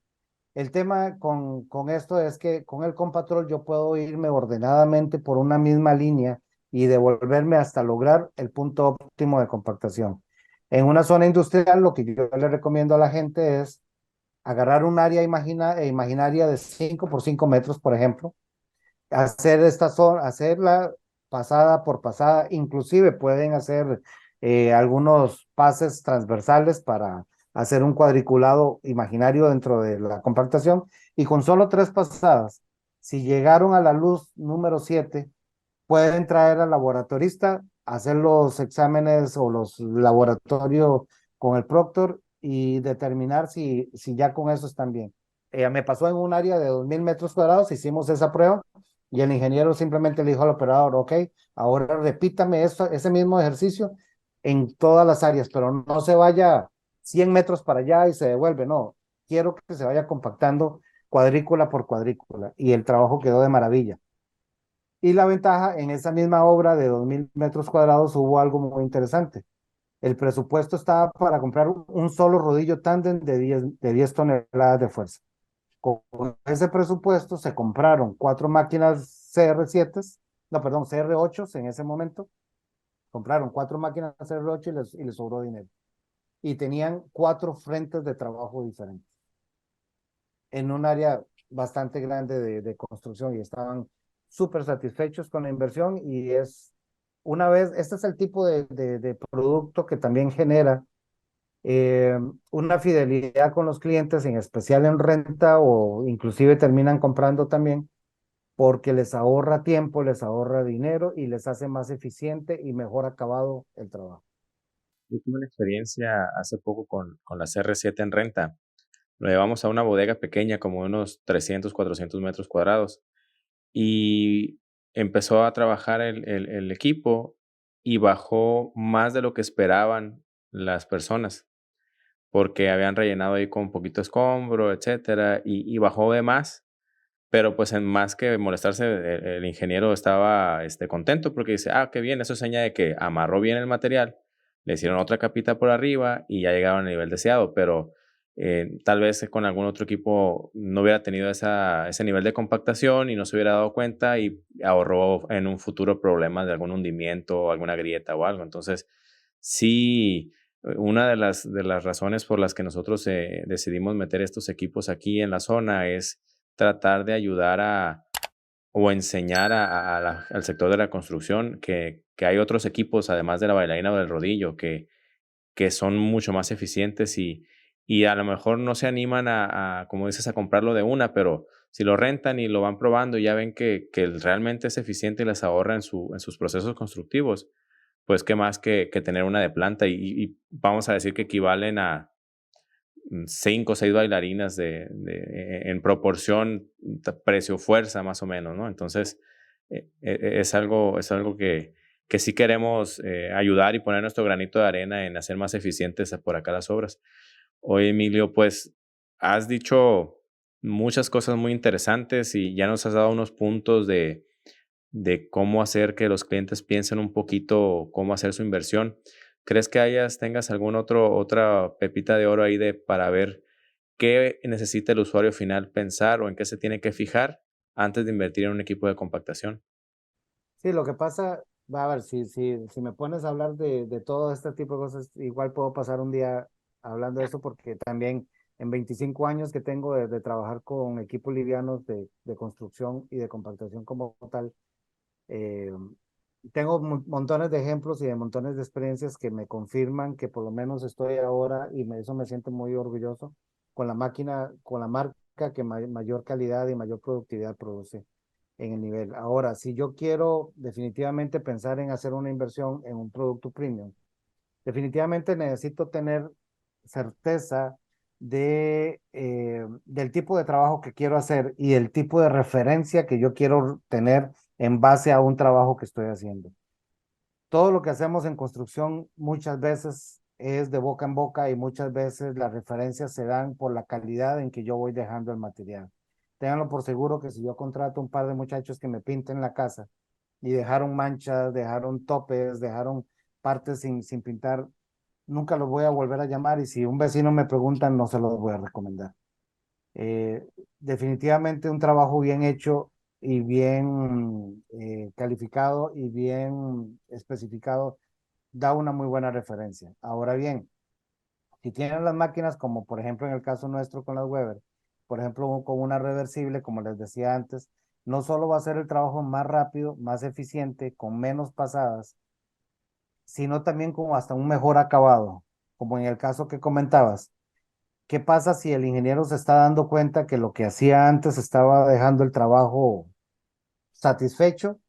el tema con esto es que con el Compatrol yo puedo irme ordenadamente por una misma línea y devolverme hasta lograr el punto óptimo de compactación. En una zona industrial, lo que yo le recomiendo a la gente es agarrar un área imaginaria de 5 por 5 metros, por ejemplo, hacer esta zona, hacerla pasada por pasada, inclusive pueden hacer algunos pases transversales para hacer un cuadriculado imaginario dentro de la compactación y con solo 3 pasadas, si llegaron a la luz número 7, pueden traer al laboratorista, hacer los exámenes o los laboratorios con el proctor y determinar si ya con eso están bien. Me pasó en un área de 2000 metros cuadrados, hicimos esa prueba y el ingeniero simplemente le dijo al operador, ok, ahora repítame ese mismo ejercicio en todas las áreas, pero no se vaya 100 metros para allá y se devuelve, no, quiero que se vaya compactando cuadrícula por cuadrícula y el trabajo quedó de maravilla. Y la ventaja, en esa misma obra de 2000 metros cuadrados hubo algo muy interesante. El presupuesto estaba para comprar un solo rodillo tándem de 10 toneladas de fuerza. Con ese presupuesto se compraron 4 máquinas CR7, no, perdón, CR8 en ese momento. Compraron 4 máquinas CR8 y les sobró dinero. Y tenían 4 frentes de trabajo diferentes en un área bastante grande de construcción y estaban súper satisfechos con la inversión y este es el tipo de producto que también genera eh, una fidelidad con los clientes, en especial en renta o inclusive terminan comprando también porque les ahorra tiempo, les ahorra dinero y les hace más eficiente y mejor acabado el trabajo. Yo tuve una experiencia hace poco con la CR7 en renta. Lo llevamos a una bodega pequeña, como de unos 300, 400 metros cuadrados. Y empezó a trabajar el equipo y bajó más de lo que esperaban las personas, porque habían rellenado ahí con poquito escombro, etcétera, y bajó de más. Pero, pues, en más que molestarse, el ingeniero estaba, contento porque dice: "Ah, qué bien, eso es seña de que amarró bien el material, le hicieron otra capita por arriba y ya llegaron al nivel deseado", pero, tal vez con algún otro equipo no hubiera tenido ese nivel de compactación y no se hubiera dado cuenta y ahorró en un futuro problemas de algún hundimiento, alguna grieta o algo. Entonces, sí, una de las razones por las que nosotros, decidimos meter estos equipos aquí en la zona es tratar de ayudar o enseñar al sector de la construcción que hay otros equipos, además de la bailarina o del rodillo, que son mucho más eficientes y a lo mejor no se animan como dices, a comprarlo de una, pero si lo rentan y lo van probando y ya ven que realmente es eficiente y les ahorra en sus procesos constructivos, pues qué más que tener una de planta y vamos a decir que equivalen a 5 o 6 bailarinas en proporción precio-fuerza, más o menos, ¿no? Entonces, es algo que sí queremos, ayudar y poner nuestro granito de arena en hacer más eficientes por acá las obras. Oye, Emilio, pues, has dicho muchas cosas muy interesantes y ya nos has dado unos puntos de cómo hacer que los clientes piensen un poquito cómo hacer su inversión. ¿Crees que tengas otra pepita de oro ahí para ver qué necesita el usuario final pensar o en qué se tiene que fijar? antes de invertir en un equipo de compactación. Sí, lo que pasa, va a ver, si me pones a hablar de todo este tipo de cosas, igual puedo pasar un día hablando de eso porque también en 25 años que tengo de trabajar con equipos livianos de construcción y de compactación como tal, eh, tengo montones de ejemplos y de montones de experiencias que me confirman que por lo menos estoy ahora y eso me siento muy orgulloso con la máquina, con la marca que mayor calidad y mayor productividad produce en el nivel. Ahora, si yo quiero definitivamente pensar en hacer una inversión en un producto premium, definitivamente necesito tener certeza del tipo de trabajo que quiero hacer y el tipo de referencia que yo quiero tener en base a un trabajo que estoy haciendo. Todo lo que hacemos en construcción muchas veces es de boca en boca y muchas veces las referencias se dan por la calidad en que yo voy dejando el material. Ténganlo por seguro que si yo contrato un par de muchachos que me pinten la casa y dejaron manchas, dejaron topes, dejaron partes sin pintar, nunca los voy a volver a llamar y si un vecino me pregunta, no se los voy a recomendar. Eh, Definitivamente un trabajo bien hecho y bien calificado y bien especificado da una muy buena referencia. Ahora bien, si tienen las máquinas, como por ejemplo en el caso nuestro con las Weber, por ejemplo con una reversible, como les decía antes, no solo va a ser el trabajo más rápido, más eficiente, con menos pasadas, sino también con hasta un mejor acabado, como en el caso que comentabas. ¿Qué pasa si el ingeniero se está dando cuenta que lo que hacía antes estaba dejando el trabajo satisfecho,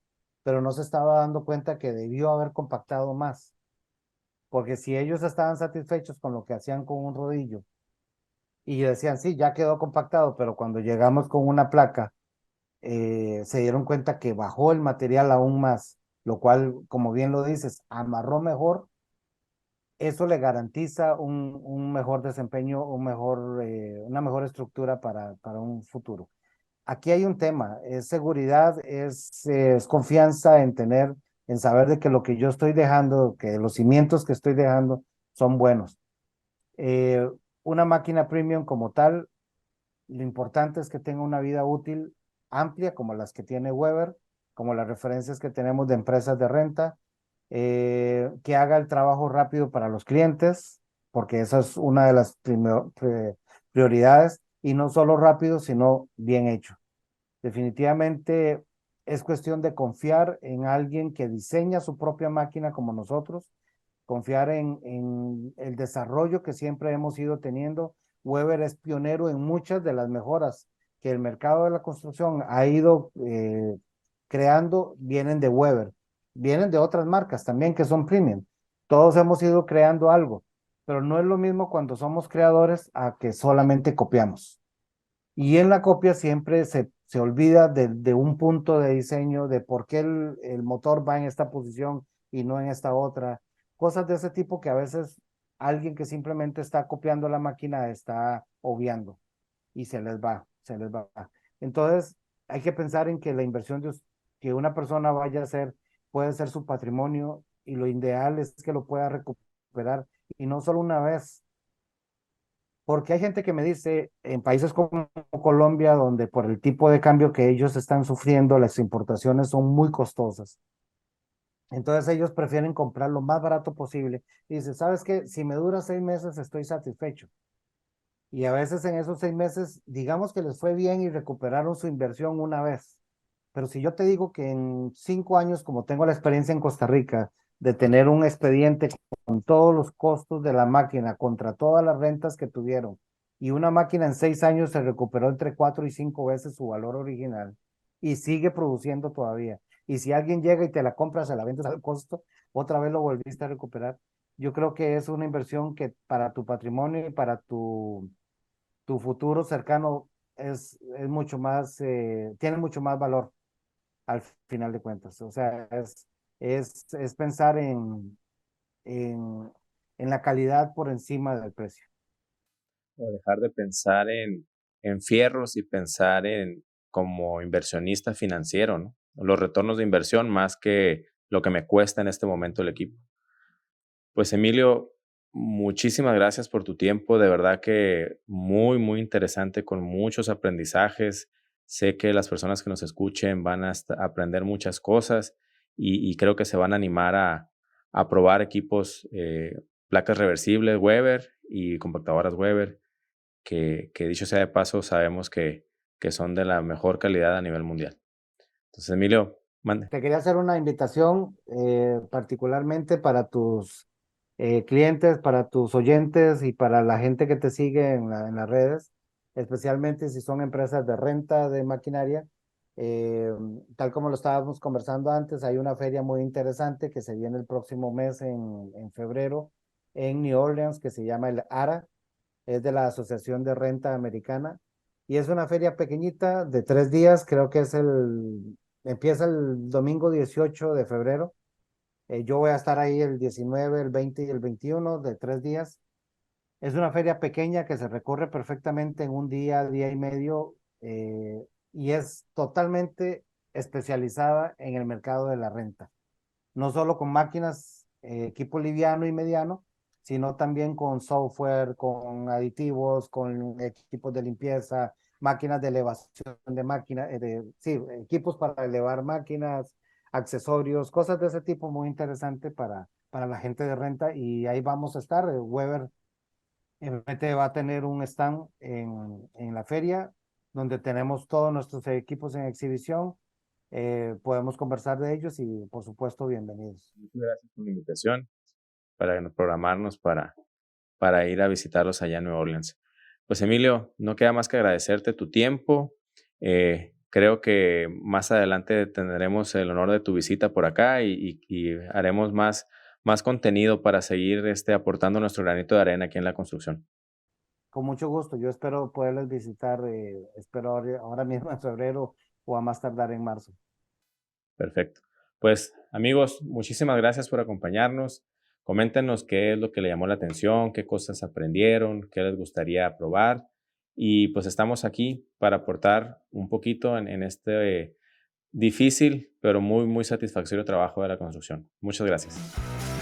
pero no se estaba dando cuenta que debió haber compactado más? Porque si ellos estaban satisfechos con lo que hacían con un rodillo y decían, sí, ya quedó compactado, pero cuando llegamos con una placa, se dieron cuenta que bajó el material aún más, lo cual, como bien lo dices, amarró mejor, eso le garantiza un mejor desempeño, una mejor estructura para un futuro. Aquí hay un tema, es seguridad, es confianza en tener, en saber de que lo que yo estoy dejando, que los cimientos que estoy dejando son buenos. Eh, una máquina premium como tal, lo importante es que tenga una vida útil amplia, como las que tiene Weber, como las referencias que tenemos de empresas de renta, que haga el trabajo rápido para los clientes, porque esa es una de las prioridades, y no solo rápido, sino bien hecho. Definitivamente es cuestión de confiar en alguien que diseña su propia máquina como nosotros, confiar en el desarrollo que siempre hemos ido teniendo. Weber es pionero en muchas de las mejoras que el mercado de la construcción ha ido creando, vienen de Weber, vienen de otras marcas también que son premium. Todos hemos ido creando algo, pero no es lo mismo cuando somos creadores a que solamente copiamos. Y en la copia siempre se olvida de un punto de diseño, de por qué el motor va en esta posición y no en esta otra. Cosas de ese tipo que a veces alguien que simplemente está copiando la máquina está obviando y se les va. Entonces, hay que pensar en que la inversión que una persona vaya a hacer puede ser su patrimonio y lo ideal es que lo pueda recuperar y no solo una vez, porque hay gente que me dice, en países como Colombia, donde por el tipo de cambio que ellos están sufriendo, las importaciones son muy costosas. Entonces ellos prefieren comprar lo más barato posible. Y dice, ¿sabes qué? Si me dura 6 meses, estoy satisfecho. Y a veces en esos 6 meses, digamos que les fue bien y recuperaron su inversión una vez. Pero si yo te digo que en 5 años, como tengo la experiencia en Costa Rica, de tener un expediente con todos los costos de la máquina contra todas las rentas que tuvieron, y una máquina en 6 años se recuperó entre 4 y 5 veces su valor original y sigue produciendo todavía. Y si alguien llega y te la compra, se la vendes al costo, otra vez lo volviste a recuperar. Yo creo que es una inversión que para tu patrimonio y para tu futuro cercano es mucho más, tiene mucho más valor al final de cuentas. O sea, es pensar en, en la calidad por encima del precio. O dejar de pensar en fierros y pensar en como inversionista financiero, ¿no? Los retornos de inversión más que lo que me cuesta en este momento el equipo. Pues Emilio, muchísimas gracias por tu tiempo, de verdad que muy, muy interesante, con muchos aprendizajes. Sé que las personas que nos escuchen van a aprender muchas cosas y creo que se van a animar a probar equipos, placas reversibles Weber y compactadoras Weber, que dicho sea de paso, sabemos que son de la mejor calidad a nivel mundial. Entonces, Emilio, mande. Te quería hacer una invitación particularmente para tus clientes, para tus oyentes y para la gente que te sigue en las redes, especialmente si son empresas de renta de maquinaria. Eh, Tal como lo estábamos conversando antes, hay una feria muy interesante que se viene el próximo mes en febrero en New Orleans que se llama el ARA, es de la Asociación de Renta Americana y es una feria pequeñita de 3 días, creo que empieza el domingo 18 de febrero. Yo voy a estar ahí el 19, el 20 y el 21 de 3 días. Es una feria pequeña que se recorre perfectamente en un día, día y medio, y es totalmente especializada en el mercado de la renta. No solo con máquinas, equipo liviano y mediano, sino también con software, con aditivos, con equipos de limpieza, máquinas de elevación de máquinas, sí, equipos para elevar máquinas, accesorios, cosas de ese tipo muy interesante para la gente de renta y ahí vamos a estar. Weber MT va a tener un stand en la feria donde tenemos todos nuestros equipos en exhibición. Podemos conversar de ellos y por supuesto bienvenidos. Muchas gracias por la invitación para programarnos para ir a visitarlos allá en Nueva Orleans. Pues Emilio, no queda más que agradecerte tu tiempo. Creo que más adelante tendremos el honor de tu visita por acá y haremos más contenido para seguir aportando nuestro granito de arena aquí en la construcción. Con mucho gusto. Yo espero poderles visitar, espero ahora mismo en febrero o a más tardar en marzo. Perfecto. Pues amigos, muchísimas gracias por acompañarnos. Coméntenos qué es lo que le llamó la atención, qué cosas aprendieron, qué les gustaría probar. Y pues estamos aquí para aportar un poquito en este difícil, pero muy, muy satisfactorio trabajo de la construcción. Muchas gracias.